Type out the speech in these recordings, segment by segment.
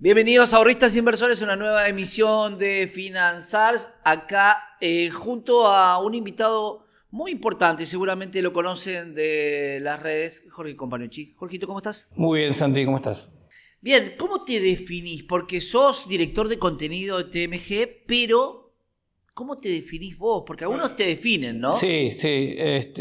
Bienvenidos ahorristas inversores a una nueva emisión de Finanzars, acá junto a un invitado muy importante, seguramente lo conocen de las redes, Jorge Companucci. Jorgito, ¿cómo estás? Muy bien, Santi, ¿cómo estás? Bien, ¿cómo te definís? Porque sos director de contenido de TMG, pero ¿cómo te definís vos? Porque algunos te definen, ¿no? Sí, sí.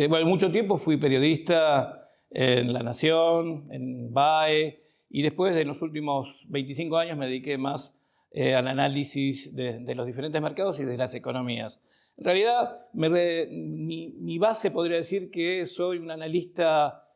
Bueno, mucho tiempo fui periodista en La Nación, en BAE, y después de los últimos 25 años me dediqué más al análisis de los diferentes mercados y de las economías. En realidad, mi base podría decir que soy un analista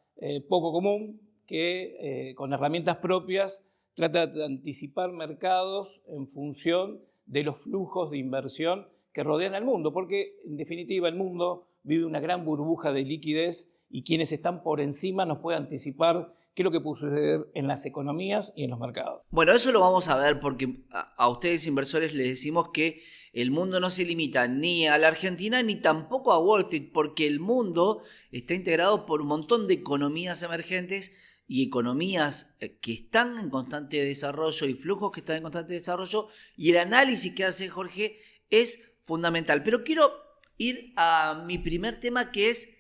poco común, que con herramientas propias trata de anticipar mercados en función de los flujos de inversión que rodean al mundo, porque en definitiva el mundo vive una gran burbuja de liquidez y quienes están por encima nos pueden anticipar qué es lo que puede suceder en las economías y en los mercados. Bueno, eso lo vamos a ver porque a ustedes inversores les decimos que el mundo no se limita ni a la Argentina ni tampoco a Wall Street, porque el mundo está integrado por un montón de economías emergentes y economías que están en constante desarrollo y flujos que están en constante desarrollo, y el análisis que hace Jorge es fundamental. Pero quiero ir a mi primer tema, que es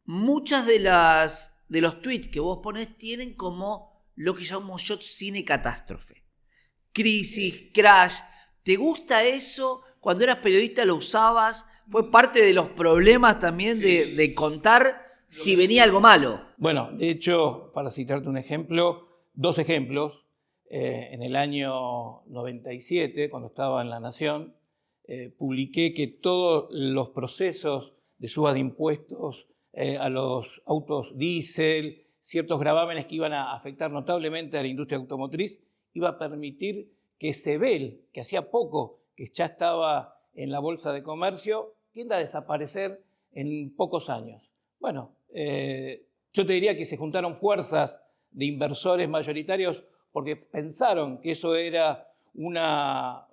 muchas de los tweets que vos ponés tienen como lo que llamamos yo cine catástrofe. Crisis, crash. ¿Te gusta eso? Cuando eras periodista lo usabas. ¿Fue parte de los problemas también de contar si venía algo malo? Bueno, de hecho, para citarte un ejemplo, dos ejemplos. En el año 97, cuando estaba en La Nación, publiqué que todos los procesos de suba de impuestos a los autos diésel, ciertos gravámenes que iban a afectar notablemente a la industria automotriz, iba a permitir que Sebel, que hacía poco que ya estaba en la Bolsa de Comercio, tienda a desaparecer en pocos años. Bueno, yo te diría que se juntaron fuerzas de inversores mayoritarios porque pensaron que eso era una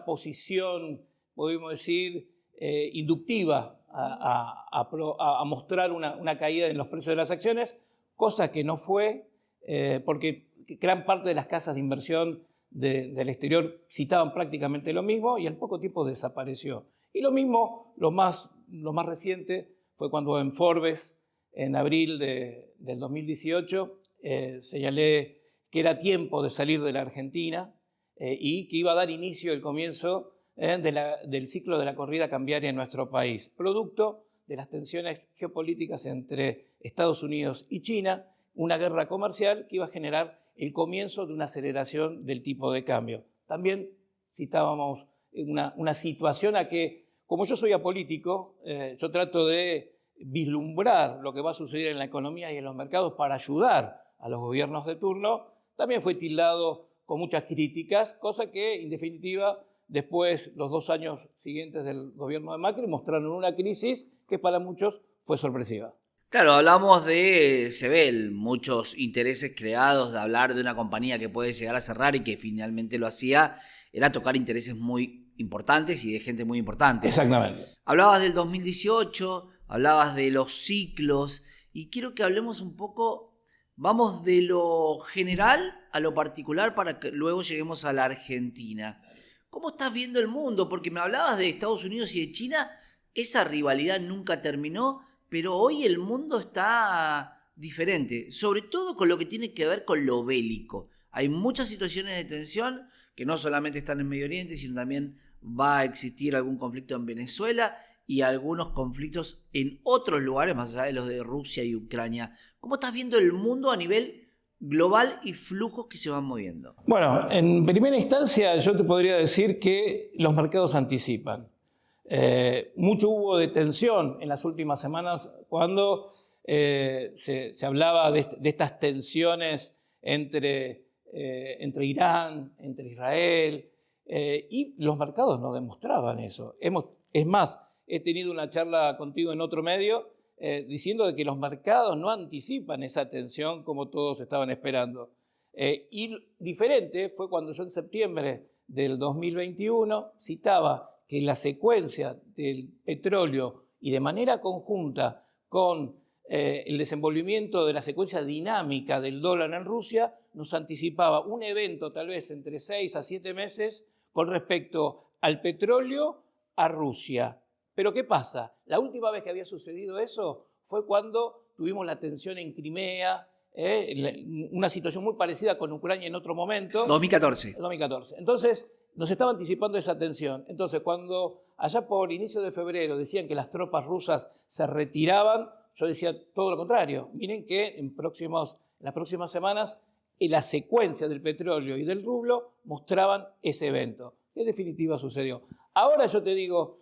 posición, podemos decir, inductiva a mostrar una caída en los precios de las acciones, cosa que no fue, porque gran parte de las casas de inversión del exterior citaban prácticamente lo mismo y en poco tiempo desapareció. Y lo mismo, lo más reciente, fue cuando en Forbes, en abril del 2018, señalé que era tiempo de salir de la Argentina y que iba a dar inicio el comienzo del ciclo de la corrida cambiaria en nuestro país, producto de las tensiones geopolíticas entre Estados Unidos y China, una guerra comercial que iba a generar el comienzo de una aceleración del tipo de cambio. También citábamos una situación a que, como yo soy apolítico, yo trato de vislumbrar lo que va a suceder en la economía y en los mercados para ayudar a los gobiernos de turno. También fue tildado con muchas críticas, cosa que, en definitiva, después, los 2 años siguientes del gobierno de Macri mostraron una crisis que para muchos fue sorpresiva. Claro, hablamos de Sebel, muchos intereses creados, de hablar de una compañía que puede llegar a cerrar y que finalmente lo hacía, era tocar intereses muy importantes y de gente muy importante. Exactamente. Hablabas del 2018, hablabas de los ciclos, y quiero que hablemos un poco, vamos de lo general a lo particular para que luego lleguemos a la Argentina. ¿Cómo estás viendo el mundo? Porque me hablabas de Estados Unidos y de China, esa rivalidad nunca terminó, pero hoy el mundo está diferente, sobre todo con lo que tiene que ver con lo bélico. Hay muchas situaciones de tensión que no solamente están en Medio Oriente, sino también va a existir algún conflicto en Venezuela y algunos conflictos en otros lugares, más allá de los de Rusia y Ucrania. ¿Cómo estás viendo el mundo a nivel global y flujos que se van moviendo? Bueno, en primera instancia yo te podría decir que los mercados anticipan. Mucho hubo de tensión en las últimas semanas cuando se hablaba de estas tensiones entre Irán, entre Israel, y los mercados no demostraban eso. Es más, he tenido una charla contigo en otro medio diciendo de que los mercados no anticipan esa tensión como todos estaban esperando. Y diferente fue cuando yo en septiembre del 2021 citaba que la secuencia del petróleo y de manera conjunta con el desenvolvimiento de la secuencia dinámica del dólar en Rusia nos anticipaba un evento tal vez entre 6 a 7 meses con respecto al petróleo a Rusia. Pero ¿qué pasa? La última vez que había sucedido eso fue cuando tuvimos la tensión en Crimea, una situación muy parecida con Ucrania en otro momento. 2014. 2014. Entonces, nos estaba anticipando esa tensión. Entonces, cuando allá por inicio de febrero decían que las tropas rusas se retiraban, yo decía todo lo contrario. Miren que en las próximas semanas la secuencia del petróleo y del rublo mostraban ese evento, que en definitiva sucedió. Ahora yo te digo,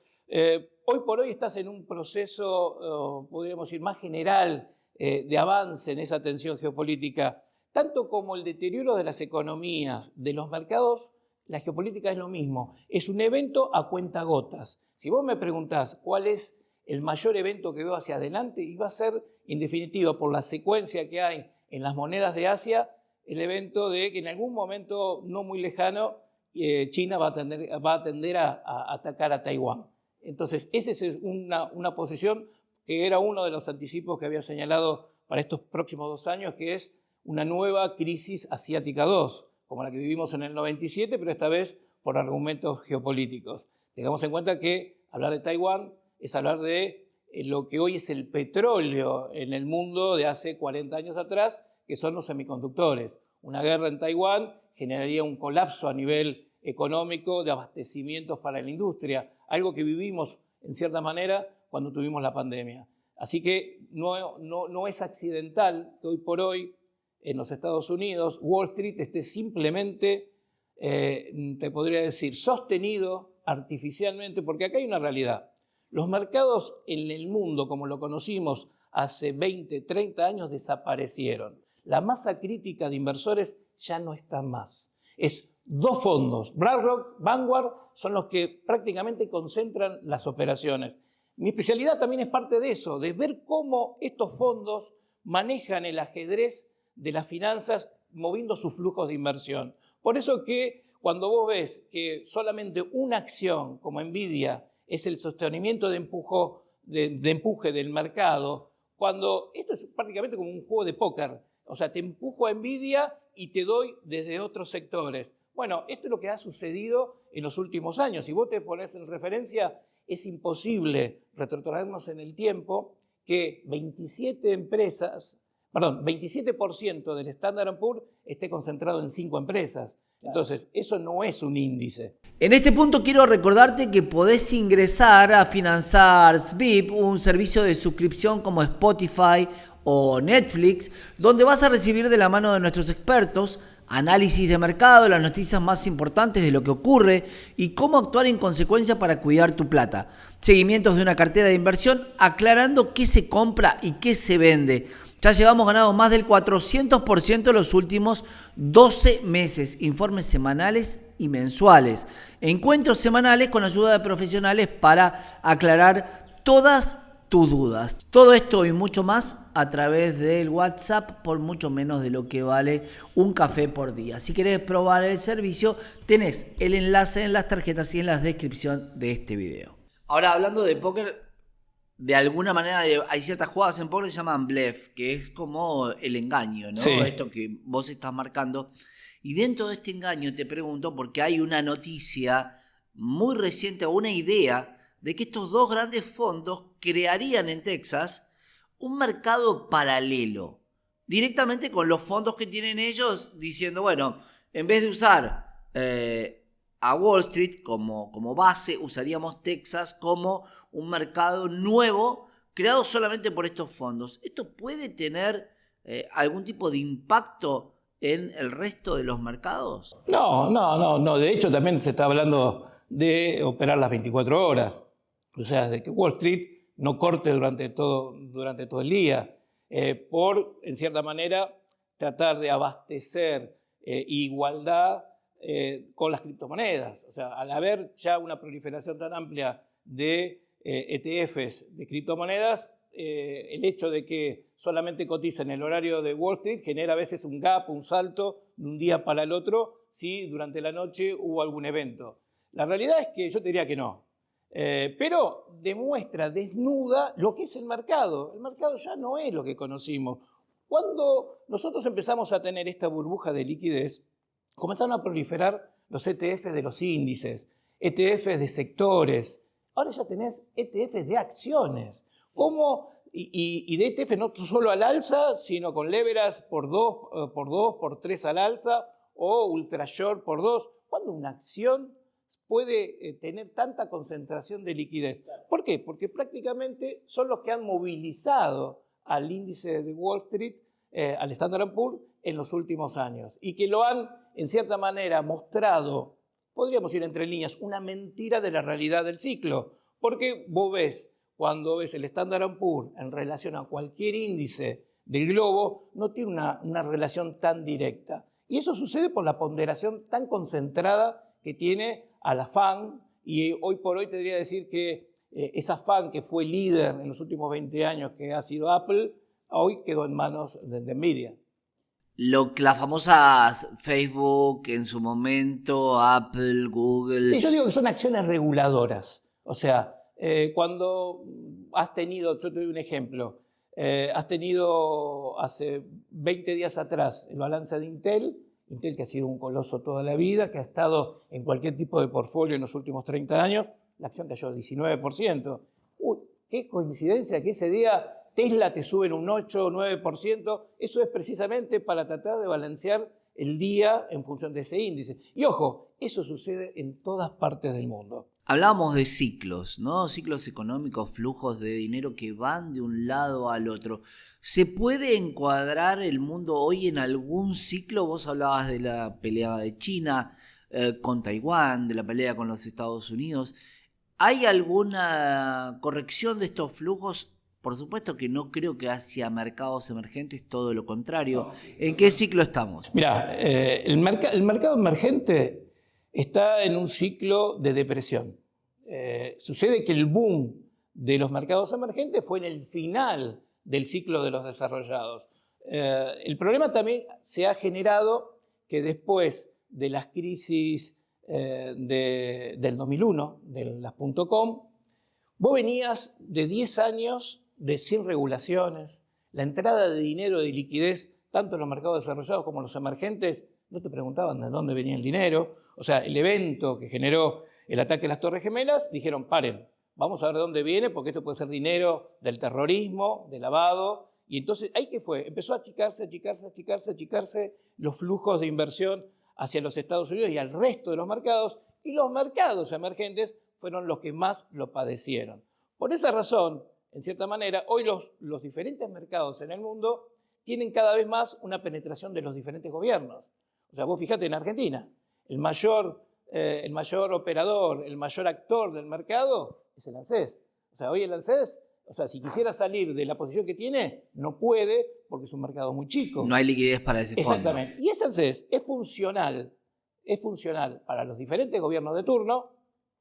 hoy por hoy estás en un proceso, podríamos decir, más general de avance en esa tensión geopolítica, tanto como el deterioro de las economías, de los mercados. La geopolítica es lo mismo, es un evento a cuentagotas. Si vos me preguntás cuál es el mayor evento que veo hacia adelante, iba a ser, en definitiva, por la secuencia que hay en las monedas de Asia, el evento de que en algún momento no muy lejano China va a tender a atacar a Taiwán. Entonces, esa es una posición que era uno de los anticipos que había señalado para estos próximos 2 años, que es una nueva crisis asiática 2, como la que vivimos en el 97, pero esta vez por argumentos geopolíticos. Tengamos en cuenta que hablar de Taiwán es hablar de lo que hoy es el petróleo en el mundo de hace 40 años atrás, que son los semiconductores. Una guerra en Taiwán generaría un colapso a nivel económico de abastecimientos para la industria, algo que vivimos en cierta manera cuando tuvimos la pandemia. Así que no es accidental que hoy por hoy en los Estados Unidos Wall Street esté simplemente, te podría decir, sostenido artificialmente, porque acá hay una realidad. Los mercados en el mundo, como lo conocimos hace 20, 30 años, desaparecieron. La masa crítica de inversores ya no está más. Es 2 fondos, BlackRock, Vanguard, son los que prácticamente concentran las operaciones. Mi especialidad también es parte de eso, de ver cómo estos fondos manejan el ajedrez de las finanzas moviendo sus flujos de inversión. Por eso que cuando vos ves que solamente una acción como Nvidia es el sostenimiento de empuje del mercado, cuando esto es prácticamente como un juego de póker, o sea, te empujo a Nvidia y te doy desde otros sectores. Bueno, esto es lo que ha sucedido en los últimos años. Si vos te pones en referencia, es imposible retrotraernos en el tiempo que 27% del Standard & Poor's esté concentrado en 5 empresas. Entonces, eso no es un índice. En este punto quiero recordarte que podés ingresar a Finanzars VIP, un servicio de suscripción como Spotify o Netflix, donde vas a recibir de la mano de nuestros expertos análisis de mercado, las noticias más importantes de lo que ocurre y cómo actuar en consecuencia para cuidar tu plata. Seguimientos de una cartera de inversión aclarando qué se compra y qué se vende. Ya llevamos ganado más del 400% en los últimos 12 meses. Informes semanales y mensuales. Encuentros semanales con ayuda de profesionales para aclarar todas tus dudas. Todo esto y mucho más a través del WhatsApp por mucho menos de lo que vale un café por día. Si querés probar el servicio, tenés el enlace en las tarjetas y en la descripción de este video. Ahora, hablando de póker, de alguna manera hay ciertas jugadas en póker que se llaman bluff, que es como el engaño, ¿no? Sí. Esto que vos estás marcando. Y dentro de este engaño te pregunto, porque hay una noticia muy reciente o una idea de que estos 2 grandes fondos crearían en Texas un mercado paralelo, directamente con los fondos que tienen ellos, diciendo, bueno, en vez de usar a Wall Street como base, usaríamos Texas como un mercado nuevo creado solamente por estos fondos. ¿Esto puede tener algún tipo de impacto en el resto de los mercados? No. De hecho, también se está hablando de operar las 24 horas. O sea, de que Wall Street no corte durante todo el día, en cierta manera, tratar de abastecer igualdad con las criptomonedas. O sea, al haber ya una proliferación tan amplia de ETFs de criptomonedas, el hecho de que solamente cotiza en el horario de Wall Street genera a veces un gap, un salto de un día para el otro, si durante la noche hubo algún evento. La realidad es que yo te diría que no. pero demuestra, desnuda lo que es el mercado. El mercado ya no es lo que conocimos. Cuando nosotros empezamos a tener esta burbuja de liquidez, comenzaron a proliferar los ETFs de los índices, ETFs de sectores. Ahora ya tenés ETFs de acciones. Y de ETF no solo al alza, sino con leverage por 2, por 3 al alza o ultra short por 2. ¿Cuándo una acción puede tener tanta concentración de liquidez? ¿Por qué? Porque prácticamente son los que han movilizado al índice de Wall Street, al Standard & Poor's, en los últimos años. Y que lo han, en cierta manera, mostrado, podríamos ir entre líneas, una mentira de la realidad del ciclo. Porque vos ves, cuando ves el Standard & Poor's en relación a cualquier índice del globo, no tiene una relación tan directa. Y eso sucede por la ponderación tan concentrada que tiene a la FAANG, y hoy por hoy te debería decir que esa FAANG que fue líder en los últimos 20 años, que ha sido Apple, hoy quedó en manos de Nvidia. Las famosas Facebook en su momento, Apple, Google. Sí, yo digo que son acciones reguladoras. O sea, cuando has tenido, yo te doy un ejemplo, has tenido hace 20 días atrás el balance de Intel que ha sido un coloso toda la vida, que ha estado en cualquier tipo de portfolio en los últimos 30 años, la acción cayó 19%. Uy, qué coincidencia que ese día Tesla te sube en un 8 o 9%. Eso es precisamente para tratar de balancear el día en función de ese índice. Y ojo, eso sucede en todas partes del mundo. Hablábamos de ciclos, ¿no? Ciclos económicos, flujos de dinero que van de un lado al otro. ¿Se puede encuadrar el mundo hoy en algún ciclo? Vos hablabas de la pelea de China con Taiwán, de la pelea con los Estados Unidos. ¿Hay alguna corrección de estos flujos? Por supuesto que no creo que hacia mercados emergentes, todo lo contrario. ¿En qué ciclo estamos? Mirá, el mercado emergente está en un ciclo de depresión. Sucede que el boom de los mercados emergentes fue en el final del ciclo de los desarrollados. El problema también se ha generado que después de las crisis del 2001, de las .com, vos venías de 10 años sin regulaciones, la entrada de dinero, de liquidez, tanto en los mercados desarrollados como en los emergentes, no te preguntaban de dónde venía el dinero. O sea, el evento que generó el ataque a las Torres Gemelas, dijeron, paren, vamos a ver de dónde viene, porque esto puede ser dinero del terrorismo, de lavado. Y entonces, ¿ahí qué fue? Empezó a achicarse los flujos de inversión hacia los Estados Unidos y al resto de los mercados, y los mercados emergentes fueron los que más lo padecieron. Por esa razón, en cierta manera, hoy los diferentes mercados en el mundo tienen cada vez más una penetración de los diferentes gobiernos. O sea, vos fíjate en Argentina, el mayor operador, el mayor actor del mercado es el ANSES. O sea, hoy el ANSES, si quisiera salir de la posición que tiene, no puede porque es un mercado muy chico. No hay liquidez para ese fondo. Exactamente. Y ese ANSES es funcional para los diferentes gobiernos de turno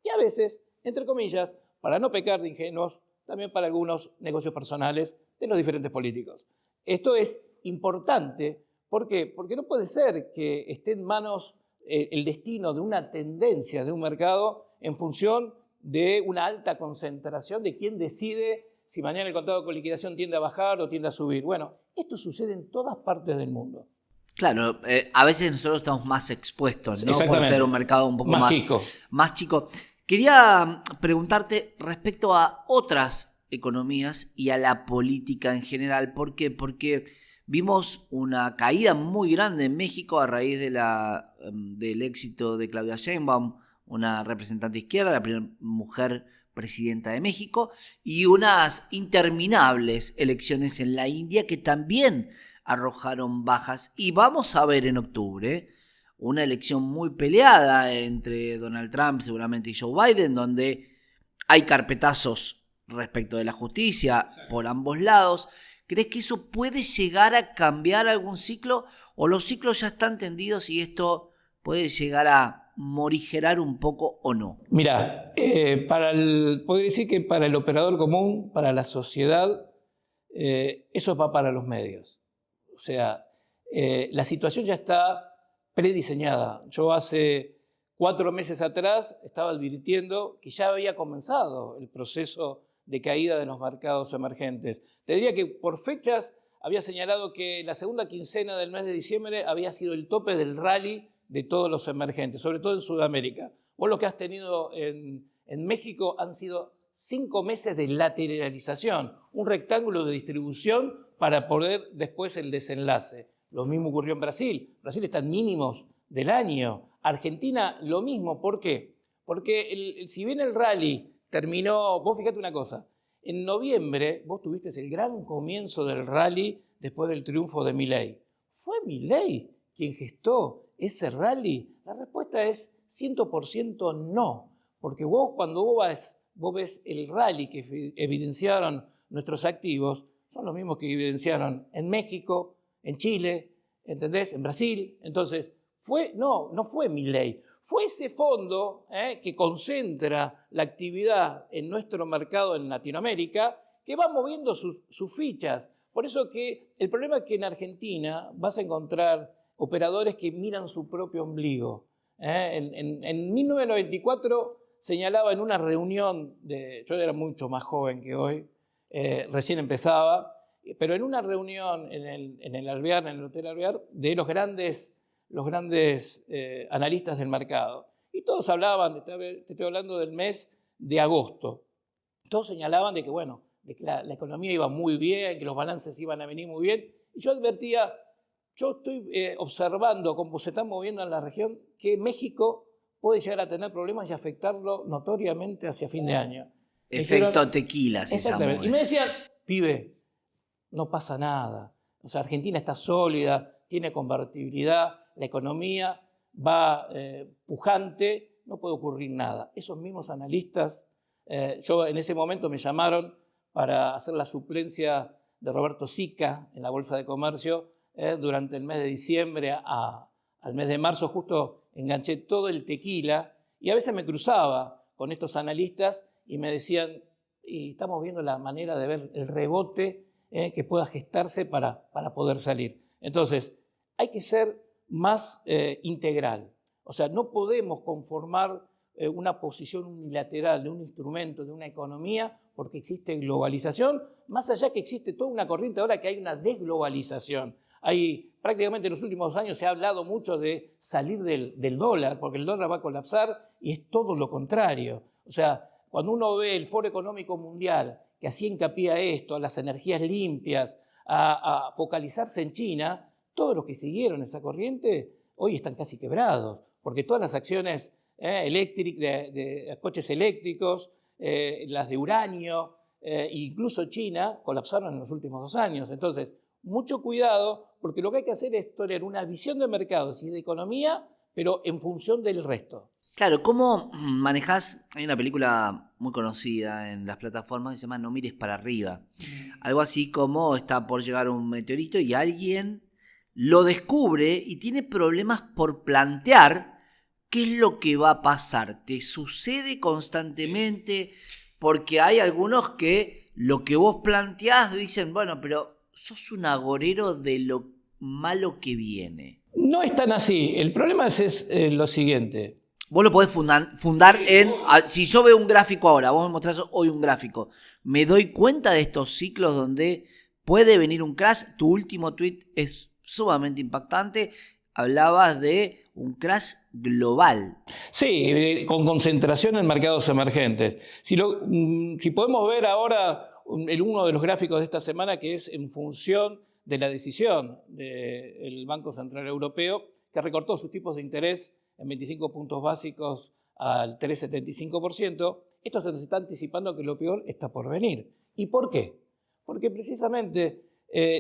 y a veces, entre comillas, para no pecar de ingenuos, también para algunos negocios personales de los diferentes políticos. Esto es importante. ¿Por qué? Porque no puede ser que esté en manos el destino de una tendencia de un mercado en función de una alta concentración de quién decide si mañana el contado con liquidación tiende a bajar o tiende a subir. Bueno, esto sucede en todas partes del mundo. Claro, a veces nosotros estamos más expuestos, ¿no? Por ser un mercado un poco más chico. Quería preguntarte respecto a otras economías y a la política en general. ¿Por qué? Porque vimos una caída muy grande en México a raíz del éxito de Claudia Sheinbaum, una representante izquierda, la primera mujer presidenta de México, y unas interminables elecciones en la India que también arrojaron bajas. Y vamos a ver en octubre una elección muy peleada entre Donald Trump seguramente y Joe Biden, donde hay carpetazos respecto de la justicia por ambos lados. ¿Crees que eso puede llegar a cambiar algún ciclo o los ciclos ya están tendidos y esto puede llegar a morigerar un poco o no? Mirá, podría decir que para el operador común, para la sociedad, eso va para los medios. O sea, la situación ya está prediseñada. Yo hace 4 meses atrás estaba advirtiendo que ya había comenzado el proceso de caída de los mercados emergentes. Te diría que por fechas había señalado que la segunda quincena del mes de diciembre había sido el tope del rally de todos los emergentes, sobre todo en Sudamérica. Vos lo que has tenido en México han sido 5 meses de lateralización, un rectángulo de distribución para poder después el desenlace. Lo mismo ocurrió en Brasil. Brasil está en mínimos del año. Argentina lo mismo. ¿Por qué? Porque si bien el rally terminó, vos fíjate una cosa, en noviembre vos tuviste el gran comienzo del rally después del triunfo de Milei. ¿Fue Milei quien gestó ese rally? La respuesta es 100% no, porque cuando vos ves el rally que evidenciaron nuestros activos, son los mismos que evidenciaron en México, en Chile, ¿entendés? En Brasil. Entonces, no fue Milei, fue ese fondo que concentra la actividad en nuestro mercado en Latinoamérica, que va moviendo sus fichas. Por eso que el problema es que en Argentina vas a encontrar operadores que miran su propio ombligo. En 1994 señalaba en una reunión, yo era mucho más joven que hoy, recién empezaba, pero en una reunión en el Alvear, en el Hotel Alvear, de los grandes analistas del mercado. Y todos hablaban, te estoy hablando del mes de agosto, todos señalaban de que, de que la economía iba muy bien, que los balances iban a venir muy bien. Y yo advertía, yo estoy observando cómo se están moviendo en la región, que México puede llegar a tener problemas y afectarlo notoriamente hacia fin de año. Efecto tequila, si exactamente. Y me decían, pibe, no pasa nada. O sea, Argentina está sólida, tiene convertibilidad, la economía va pujante, no puede ocurrir nada. Esos mismos analistas, yo en ese momento me llamaron para hacer la suplencia de Roberto Sica en la Bolsa de Comercio durante el mes de diciembre al mes de marzo, justo enganché todo el tequila y a veces me cruzaba con estos analistas y me decían, y estamos viendo la manera de ver el rebote que pueda gestarse para poder salir. Entonces, hay que ser más integral. O sea, no podemos conformar una posición unilateral de un instrumento, de una economía, porque existe globalización, más allá que existe toda una corriente ahora que hay una desglobalización. Prácticamente en los últimos años se ha hablado mucho de salir del dólar, porque el dólar va a colapsar y es todo lo contrario. O sea, cuando uno ve el Foro Económico Mundial, que hacía hincapié a esto, a las energías limpias, a focalizarse en China, todos los que siguieron esa corriente hoy están casi quebrados, porque todas las acciones de coches eléctricos, las de uranio, incluso China, colapsaron en los últimos 2 años. Entonces, mucho cuidado, porque lo que hay que hacer es tener una visión de mercados y de economía, pero en función del resto. Claro, ¿cómo manejás? Hay una película muy conocida en las plataformas que se llama No mires para arriba. Algo así como está por llegar un meteorito y alguien lo descubre y tiene problemas por plantear qué es lo que va a pasar. Te sucede constantemente porque hay algunos que lo que vos planteás dicen, bueno, pero sos un agorero de lo malo que viene. No es tan así. El problema es lo siguiente. Vos lo podés fundar en... Si yo veo un gráfico ahora, vos me mostrás hoy un gráfico, me doy cuenta de estos ciclos donde puede venir un crash. Tu último tweet es sumamente impactante. Hablabas de un crash global. Sí, con concentración en mercados emergentes. Si podemos ver ahora uno de los gráficos de esta semana, que es en función de la decisión del Banco Central Europeo, que recortó sus tipos de interés en 25 puntos básicos al 3,75%, esto se nos está anticipando que lo peor está por venir. ¿Y por qué? Porque precisamente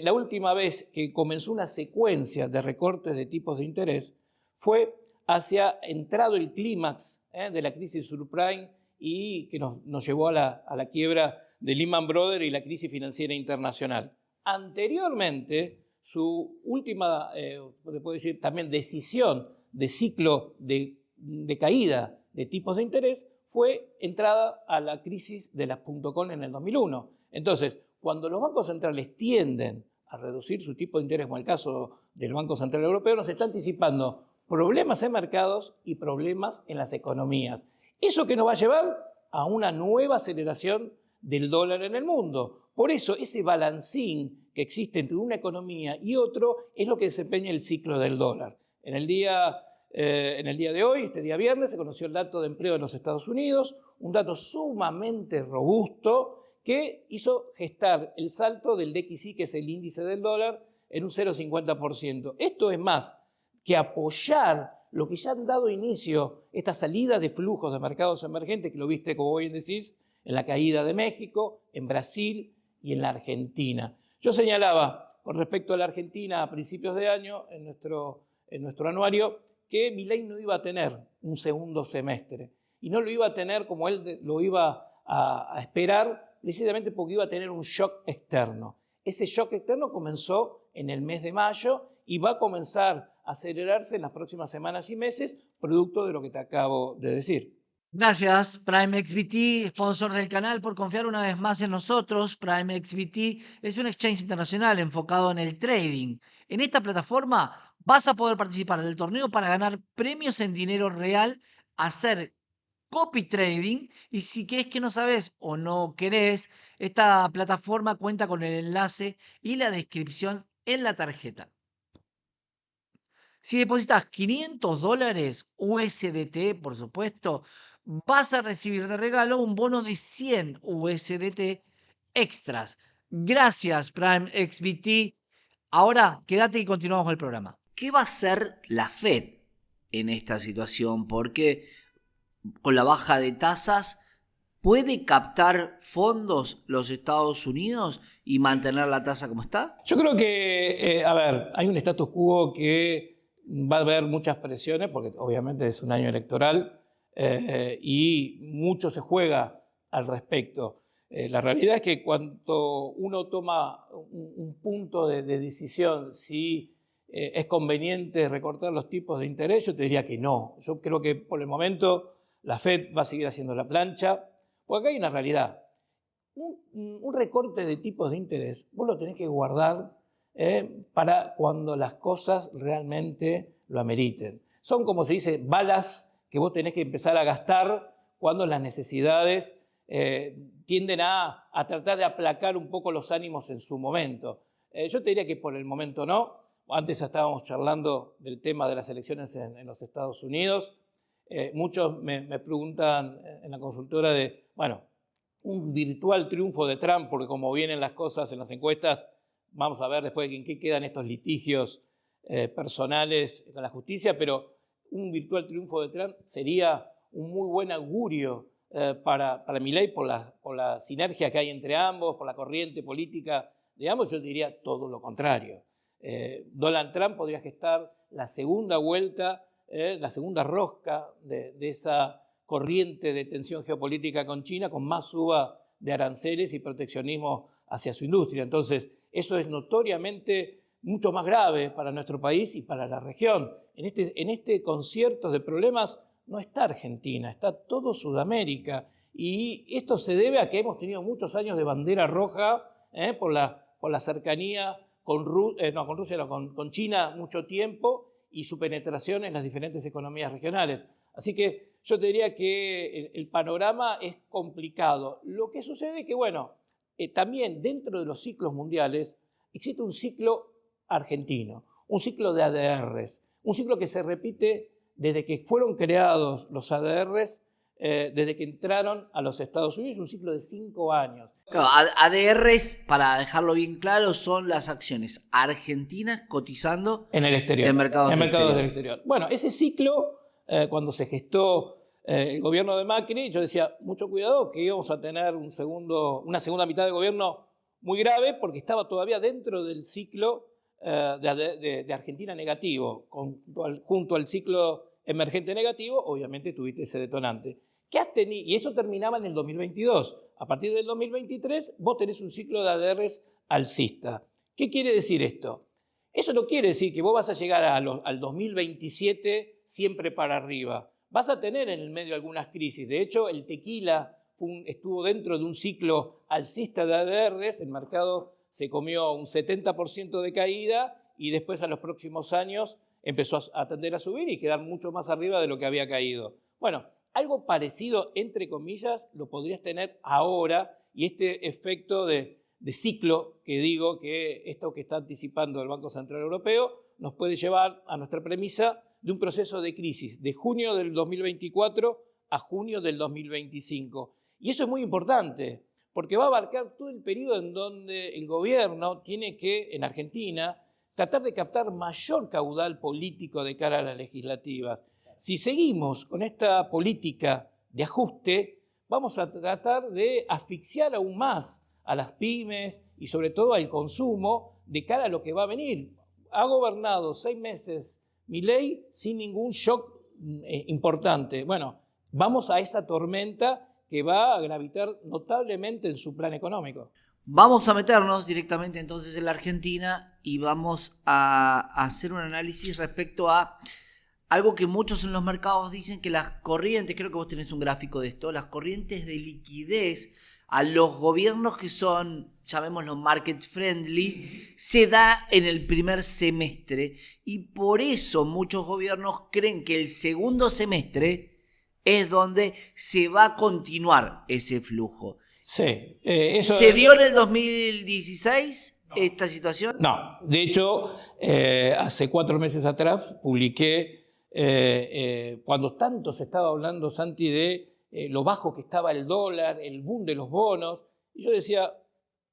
la última vez que comenzó una secuencia de recortes de tipos de interés fue hacia entrado el clímax de la crisis subprime y que nos llevó a la quiebra de Lehman Brothers y la crisis financiera internacional. Anteriormente, su última, se puede decir también, decisión de ciclo de caída de tipos de interés fue entrada a la crisis de las .com en el 2001. Entonces, cuando los bancos centrales tienden a reducir su tipo de interés, como el caso del Banco Central Europeo, nos está anticipando problemas en mercados y problemas en las economías. ¿Eso que nos va a llevar? A una nueva aceleración del dólar en el mundo. Por eso ese balancín que existe entre una economía y otro es lo que desempeña el ciclo del dólar. En el día de hoy, este día viernes, se conoció el dato de empleo de los Estados Unidos, un dato sumamente robusto que hizo gestar el salto del DXY, que es el índice del dólar, en un 0,50%. Esto es más que apoyar lo que ya han dado inicio, esta salida de flujos de mercados emergentes, que lo viste, como bien decís, en la caída de México, en Brasil y en la Argentina. Yo señalaba, con respecto a la Argentina a principios de año, en nuestro anuario, que Milei no iba a tener un segundo semestre. Y no lo iba a tener como él lo iba a esperar, precisamente porque iba a tener un shock externo. Ese shock externo comenzó en el mes de mayo y va a comenzar a acelerarse en las próximas semanas y meses, producto de lo que te acabo de decir. Gracias, Prime XBT, sponsor del canal, por confiar una vez más en nosotros. Prime XBT es un exchange internacional enfocado en el trading. En esta plataforma vas a poder participar del torneo para ganar premios en dinero real, hacer copy trading, y si es que no sabes o no querés, esta plataforma cuenta con el enlace y la descripción en la tarjeta. Si depositas $500 USDT, por supuesto, vas a recibir de regalo un bono de 100 USDT extras. Gracias, Prime XBT. Ahora, quédate y continuamos con el programa. ¿Qué va a hacer la Fed en esta situación? Porque con la baja de tasas, ¿puede captar fondos los Estados Unidos y mantener la tasa como está? Yo creo que, hay un status quo que va a haber muchas presiones, porque obviamente es un año electoral y mucho se juega al respecto. La realidad es que cuando uno toma un punto de decisión, si es conveniente recortar los tipos de interés, yo te diría que no. Yo creo que por el momento la Fed va a seguir haciendo la plancha, porque acá hay una realidad. Un recorte de tipos de interés, vos lo tenés que guardar para cuando las cosas realmente lo ameriten. Son, como se dice, balas que vos tenés que empezar a gastar cuando las necesidades tienden a tratar de aplacar un poco los ánimos en su momento. Yo te diría que por el momento no. Antes estábamos charlando del tema de las elecciones en los Estados Unidos. Muchos me preguntan en la consultora de, bueno, un virtual triunfo de Trump, porque como vienen las cosas en las encuestas, vamos a ver después en qué quedan estos litigios personales con la justicia, pero un virtual triunfo de Trump sería un muy buen augurio para Milei por la sinergia que hay entre ambos, por la corriente política de ambos. Yo diría todo lo contrario. Donald Trump podría gestar la segunda vuelta, la segunda rosca de esa corriente de tensión geopolítica con China, con más suba de aranceles y proteccionismo hacia su industria. Entonces, eso es notoriamente mucho más grave para nuestro país y para la región. En este concierto de problemas no está Argentina, está todo Sudamérica. Y esto se debe a que hemos tenido muchos años de bandera roja por la cercanía con China mucho tiempo y su penetración en las diferentes economías regionales. Así que yo te diría que el panorama es complicado. Lo que sucede es que, también dentro de los ciclos mundiales existe un ciclo argentino, un ciclo de ADRs, un ciclo que se repite desde que fueron creados los ADRs, desde que entraron a los Estados Unidos, un ciclo de 5 años. Claro, ADRs, para dejarlo bien claro, son las acciones argentinas cotizando en el exterior, en mercados del exterior. Bueno, ese ciclo, cuando se gestó el gobierno de Macri, yo decía, mucho cuidado que íbamos a tener una segunda mitad de gobierno muy grave, porque estaba todavía dentro del ciclo de Argentina negativo, junto al ciclo emergente negativo, obviamente tuviste ese detonante. Y eso terminaba en el 2022. A partir del 2023 vos tenés un ciclo de ADRs alcista. ¿Qué quiere decir esto? Eso no quiere decir que vos vas a llegar al 2027 siempre para arriba. Vas a tener en el medio algunas crisis. De hecho, el tequila estuvo dentro de un ciclo alcista de ADRs. El mercado se comió un 70% de caída y después a los próximos años empezó a tender a subir y quedar mucho más arriba de lo que había caído. Bueno, algo parecido, entre comillas, lo podrías tener ahora, y este efecto de ciclo que digo, que esto que está anticipando el Banco Central Europeo, nos puede llevar a nuestra premisa de un proceso de crisis de junio del 2024 a junio del 2025. Y eso es muy importante, porque va a abarcar todo el periodo en donde el gobierno tiene que, en Argentina, tratar de captar mayor caudal político de cara a las legislativas. Si seguimos con esta política de ajuste, vamos a tratar de asfixiar aún más a las pymes y sobre todo al consumo de cara a lo que va a venir. Ha gobernado 6 meses Milei sin ningún shock importante. Bueno, vamos a esa tormenta que va a gravitar notablemente en su plan económico. Vamos a meternos directamente entonces en la Argentina y vamos a hacer un análisis respecto a algo que muchos en los mercados dicen, que las corrientes, creo que vos tenés un gráfico de esto, las corrientes de liquidez a los gobiernos que son, llamémoslo market friendly, se da en el primer semestre, y por eso muchos gobiernos creen que el segundo semestre es donde se va a continuar ese flujo. Sí, ¿Se dio en el 2016 esta situación? No, de hecho, hace 4 meses atrás publiqué, cuando tanto se estaba hablando, Santi, de lo bajo que estaba el dólar, el boom de los bonos, y yo decía,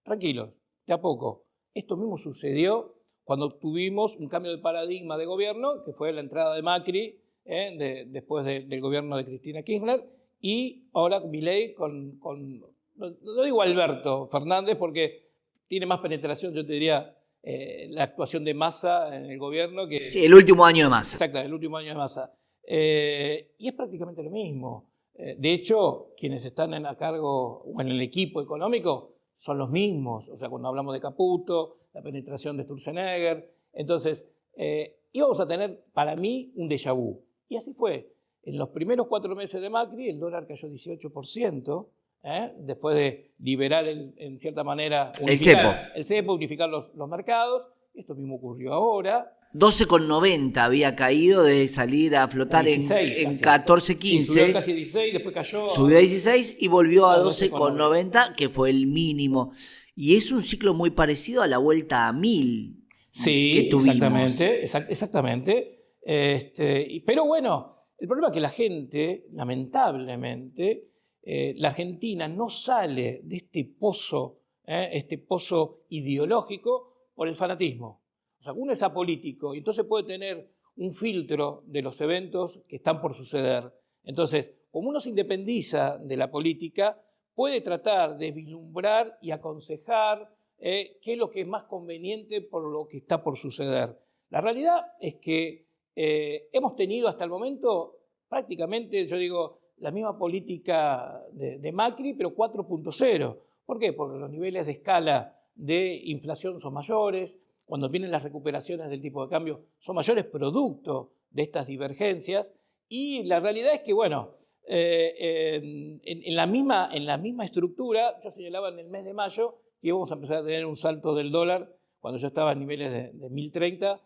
tranquilos, de a poco. Esto mismo sucedió cuando tuvimos un cambio de paradigma de gobierno, que fue la entrada de Macri, después del gobierno de Cristina Kirchner, y ahora Milei no digo Alberto Fernández porque tiene más penetración, yo te diría, la actuación de Massa en el gobierno que... Sí, el último año de Massa. Exacto, el último año de Massa. Y es prácticamente lo mismo. De hecho, quienes están a cargo o en el equipo económico son los mismos. O sea, cuando hablamos de Caputo, la penetración de Sturzenegger. Entonces, íbamos a tener, para mí, un déjà vu. Y así fue. En los primeros 4 meses de Macri, el dólar cayó 18%. Después de liberar, en cierta manera, el cepo, unificar los mercados. Esto mismo ocurrió ahora. 12,90 había caído de salir a flotar 16, en 14, 15. Sí, subió casi 16, después cayó. Subió a 16 y volvió a 12,90, que fue el mínimo. Y es un ciclo muy parecido a la vuelta a 1000 que tuvimos. Exactamente. Pero bueno, el problema es que la gente, lamentablemente, la Argentina no sale de este pozo ideológico por el fanatismo. O sea, uno es apolítico y entonces puede tener un filtro de los eventos que están por suceder. Entonces, como uno se independiza de la política, puede tratar de vislumbrar y aconsejar qué es lo que es más conveniente por lo que está por suceder. La realidad es que hemos tenido hasta el momento prácticamente, yo digo, la misma política de Macri, pero 4.0. ¿Por qué? Porque los niveles de escala de inflación son mayores, cuando vienen las recuperaciones del tipo de cambio son mayores producto de estas divergencias, y la realidad es que, bueno, en la misma estructura, yo señalaba en el mes de mayo que íbamos a empezar a tener un salto del dólar cuando ya estaba en niveles de 1030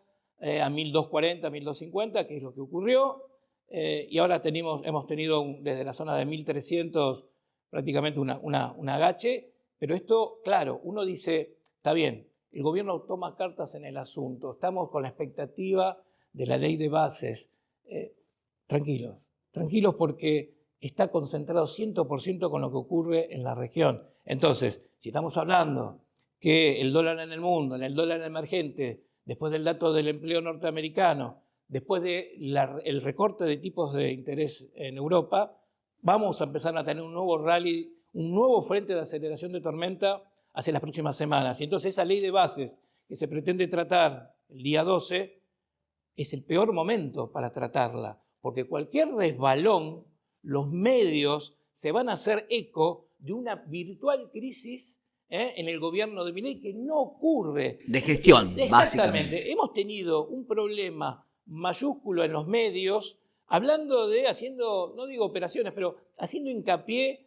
a 1240, 1250, que es lo que ocurrió. Y ahora hemos tenido desde la zona de 1300 prácticamente un agache, pero esto, claro, uno dice, está bien, el gobierno toma cartas en el asunto, estamos con la expectativa de la ley de bases. Tranquilos porque está concentrado 100% con lo que ocurre en la región. Entonces, si estamos hablando que el dólar en el mundo, el dólar emergente, después del dato del empleo norteamericano, después del recorte de tipos de interés en Europa, vamos a empezar a tener un nuevo rally, un nuevo frente de aceleración de tormenta hacia las próximas semanas. Y entonces esa ley de bases que se pretende tratar el día 12 es el peor momento para tratarla, porque cualquier resbalón, los medios se van a hacer eco de una virtual crisis en el gobierno de Milei que no ocurre. De gestión, Exactamente. Básicamente. Hemos tenido un problema mayúsculo en los medios, hablando haciendo, no digo operaciones, pero haciendo hincapié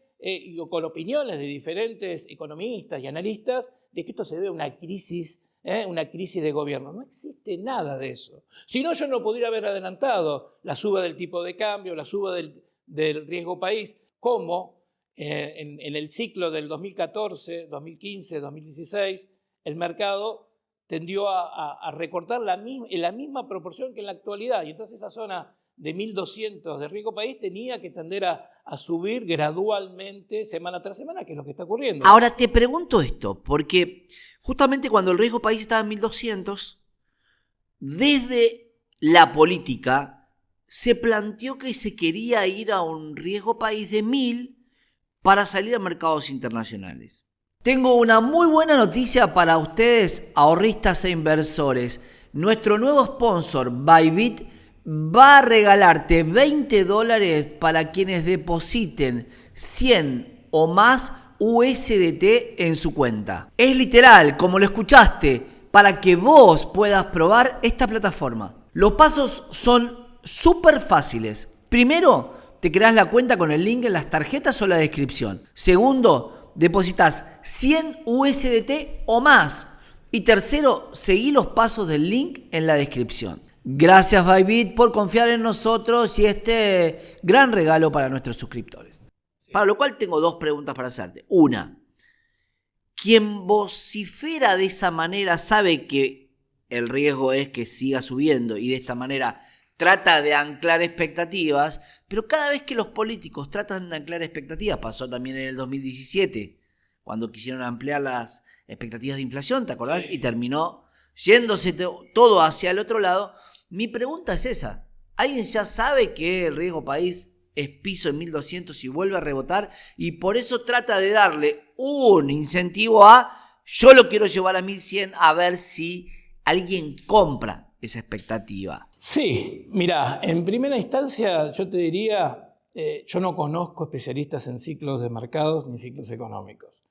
con opiniones de diferentes economistas y analistas de que esto se debe a una crisis una crisis de gobierno. No existe nada de eso. Si no, yo no podría haber adelantado la suba del tipo de cambio, la suba del riesgo país, como en el ciclo del 2014, 2015, 2016, el mercado tendió a recortar en la misma proporción que en la actualidad. Y entonces esa zona de 1.200 de riesgo país tenía que tender a subir gradualmente semana tras semana, que es lo que está ocurriendo. Ahora te pregunto esto, porque justamente cuando el riesgo país estaba en 1.200, desde la política se planteó que se quería ir a un riesgo país de 1.000 para salir a mercados internacionales. Tengo una muy buena noticia para ustedes, ahorristas e inversores. Nuestro nuevo sponsor, Bybit, va a regalarte $20 para quienes depositen 100 o más USDT en su cuenta. Es literal, como lo escuchaste, para que vos puedas probar esta plataforma. Los pasos son súper fáciles. Primero, te creas la cuenta con el link en las tarjetas o la descripción. Segundo, depositas 100 USDT o más. Y tercero, seguí los pasos del link en la descripción. Gracias Bybit por confiar en nosotros y este gran regalo para nuestros suscriptores. Para lo cual tengo dos preguntas para hacerte. Una, quien vocifera de esa manera sabe que el riesgo es que siga subiendo y de esta manera trata de anclar expectativas, pero cada vez que los políticos tratan de anclar expectativas, pasó también en el 2017, cuando quisieron ampliar las expectativas de inflación, ¿te acordás? Sí. Y terminó yéndose todo hacia el otro lado. Mi pregunta es esa. ¿Alguien ya sabe que el riesgo país es piso en 1.200 y vuelve a rebotar? Y por eso trata de darle un incentivo yo lo quiero llevar a 1.100 a ver si alguien compra esa expectativa. Sí, mira, en primera instancia yo te diría, yo no conozco especialistas en ciclos de mercados ni ciclos económicos.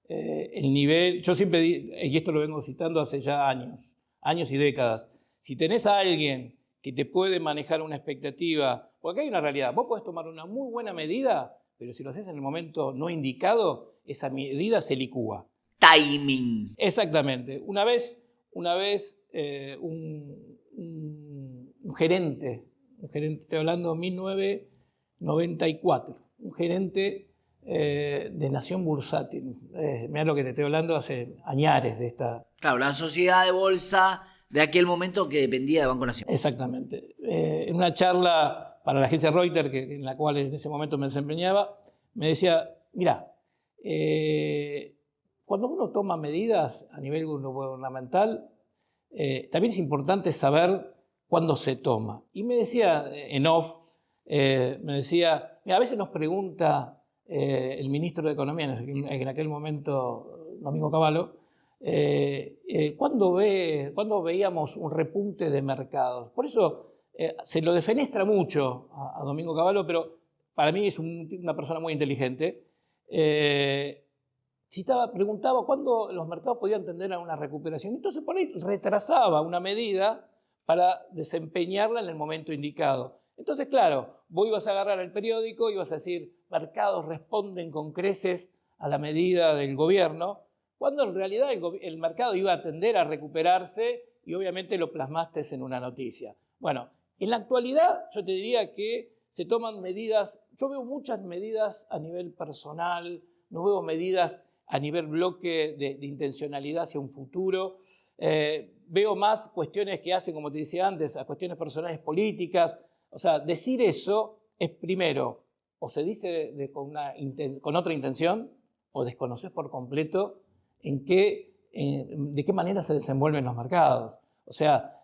El nivel, yo siempre, y esto lo vengo citando hace ya años y décadas, si tenés a alguien que te puede manejar una expectativa, porque acá hay una realidad, vos podés tomar una muy buena medida, pero si lo haces en el momento no indicado, esa medida se licúa. Timing. Exactamente. Una vez un gerente, estoy hablando de 1994, un gerente de Nación Bursátil. Mirá lo que te estoy hablando hace añares de esta... Claro, la sociedad de bolsa de aquel momento que dependía de Banco Nación. Exactamente. En una charla para la agencia Reuters, en la cual en ese momento me desempeñaba, me decía, mirá, cuando uno toma medidas a nivel gubernamental, también es importante saber cuándo se toma. Y me decía en off, me decía, mira, a veces nos pregunta el ministro de Economía, en aquel momento, Domingo Cavallo, ¿cuándo veíamos un repunte de mercados? Por eso se lo defenestra mucho a Domingo Cavallo, pero para mí es una persona muy inteligente. Preguntaba cuándo los mercados podían tender a una recuperación. Entonces por ahí retrasaba una medida para desempeñarla en el momento indicado. Entonces, claro, vos ibas a agarrar el periódico y ibas a decir, mercados responden con creces a la medida del gobierno, cuando en realidad el mercado iba a tender a recuperarse y obviamente lo plasmaste en una noticia. Bueno, en la actualidad yo te diría que se toman medidas, yo veo muchas medidas a nivel personal, no veo medidas a nivel bloque de intencionalidad hacia un futuro. Veo más cuestiones que hacen, como te decía antes, a cuestiones personales políticas. O sea, decir eso es primero, o se dice con otra intención, o desconoces por completo de qué manera se desenvuelven los mercados. O sea,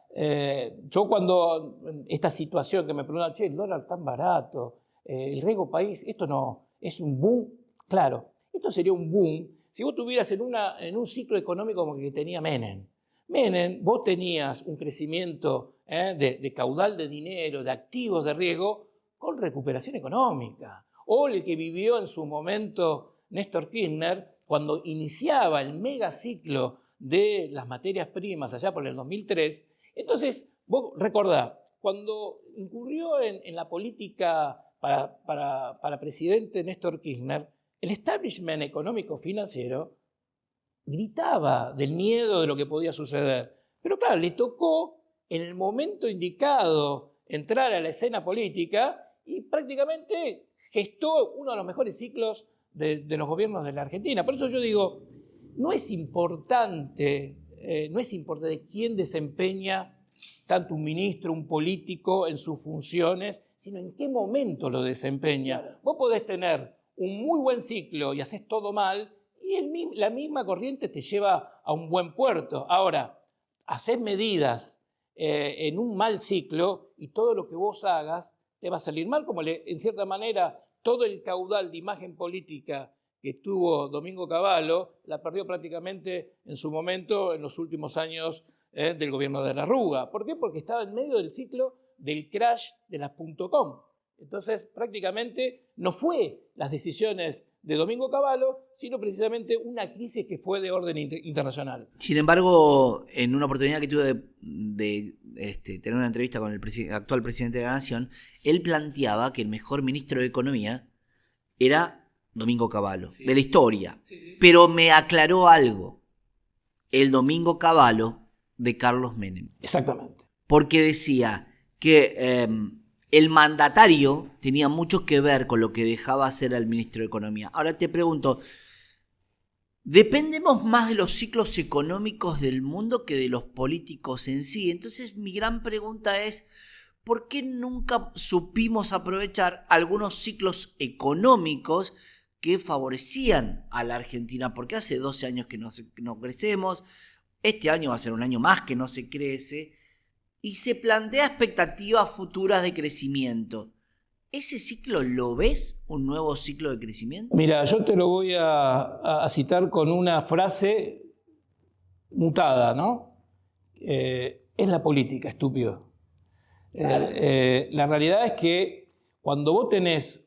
yo cuando esta situación que me preguntan, che, el dólar tan barato, el riesgo país, esto no, es un boom. Claro, esto sería un boom si vos tuvieras en un ciclo económico como el que tenía Menem. Menem, vos tenías un crecimiento de caudal de dinero, de activos de riesgo, con recuperación económica. O el que vivió en su momento Néstor Kirchner, cuando iniciaba el megaciclo de las materias primas allá por el 2003. Entonces, vos recordá, cuando incurrió en la política para presidente Néstor Kirchner, el establishment económico-financiero gritaba del miedo de lo que podía suceder. Pero claro, le tocó en el momento indicado entrar a la escena política y prácticamente gestó uno de los mejores ciclos de los gobiernos de la Argentina. Por eso yo digo, no es importante quién desempeña tanto un ministro, un político en sus funciones, sino en qué momento lo desempeña. Vos podés tener un muy buen ciclo y haces todo mal, y la misma corriente te lleva a un buen puerto. Ahora, haces medidas en un mal ciclo y todo lo que vos hagas te va a salir mal, como en cierta manera todo el caudal de imagen política que tuvo Domingo Cavallo la perdió prácticamente en su momento, en los últimos años del gobierno de la Rúa. ¿Por qué? Porque estaba en medio del ciclo del crash de las .com. Entonces, prácticamente no fue las decisiones de Domingo Cavallo, sino precisamente una crisis que fue de orden internacional. Sin embargo, en una oportunidad que tuve de tener una entrevista con el actual presidente de la Nación, él planteaba que el mejor ministro de Economía era Domingo Cavallo, sí, de la historia. Sí, sí. Pero me aclaró algo, el Domingo Cavallo de Carlos Menem. Exactamente. Porque decía que el mandatario tenía mucho que ver con lo que dejaba hacer al ministro de Economía. Ahora te pregunto, ¿dependemos más de los ciclos económicos del mundo que de los políticos en sí? Entonces mi gran pregunta es, ¿por qué nunca supimos aprovechar algunos ciclos económicos que favorecían a la Argentina? Porque hace 12 años que no crecemos, este año va a ser un año más que no se crece, y se plantea expectativas futuras de crecimiento. ¿Ese ciclo lo ves, un nuevo ciclo de crecimiento? Mira, yo te lo voy a citar con una frase mutada, ¿no? Es la política, estúpido. La realidad es que cuando vos tenés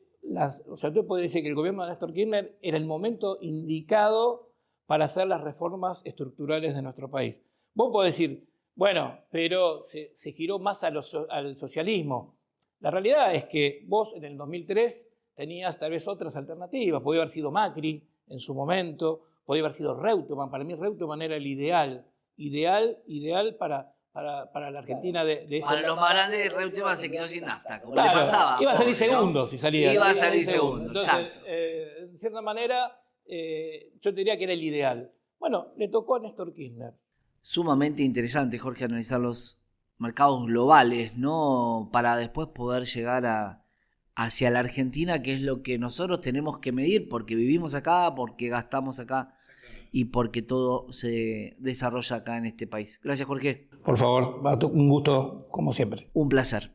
o sea, tú podés decir que el gobierno de Néstor Kirchner era el momento indicado para hacer las reformas estructurales de nuestro país. Vos podés decir, bueno, pero se giró más al socialismo. La realidad es que vos en el 2003 tenías tal vez otras alternativas. Podía haber sido Macri en su momento, podía haber sido Reutemann. Para mí Reutemann era el ideal para la Argentina de esa. Para los más grandes, Reutemann se quedó sin nafta, como claro, le pasaba. Iba a salir segundo, ¿no? Si salía. Iba a salir segundo, entonces, exacto. En cierta manera, yo te diría que era el ideal. Bueno, le tocó a Néstor Kirchner. Sumamente interesante, Jorge, analizar los mercados globales, ¿no? Para después poder llegar hacia la Argentina, que es lo que nosotros tenemos que medir, porque vivimos acá, porque gastamos acá y porque todo se desarrolla acá en este país. Gracias, Jorge. Por favor, un gusto como siempre. Un placer.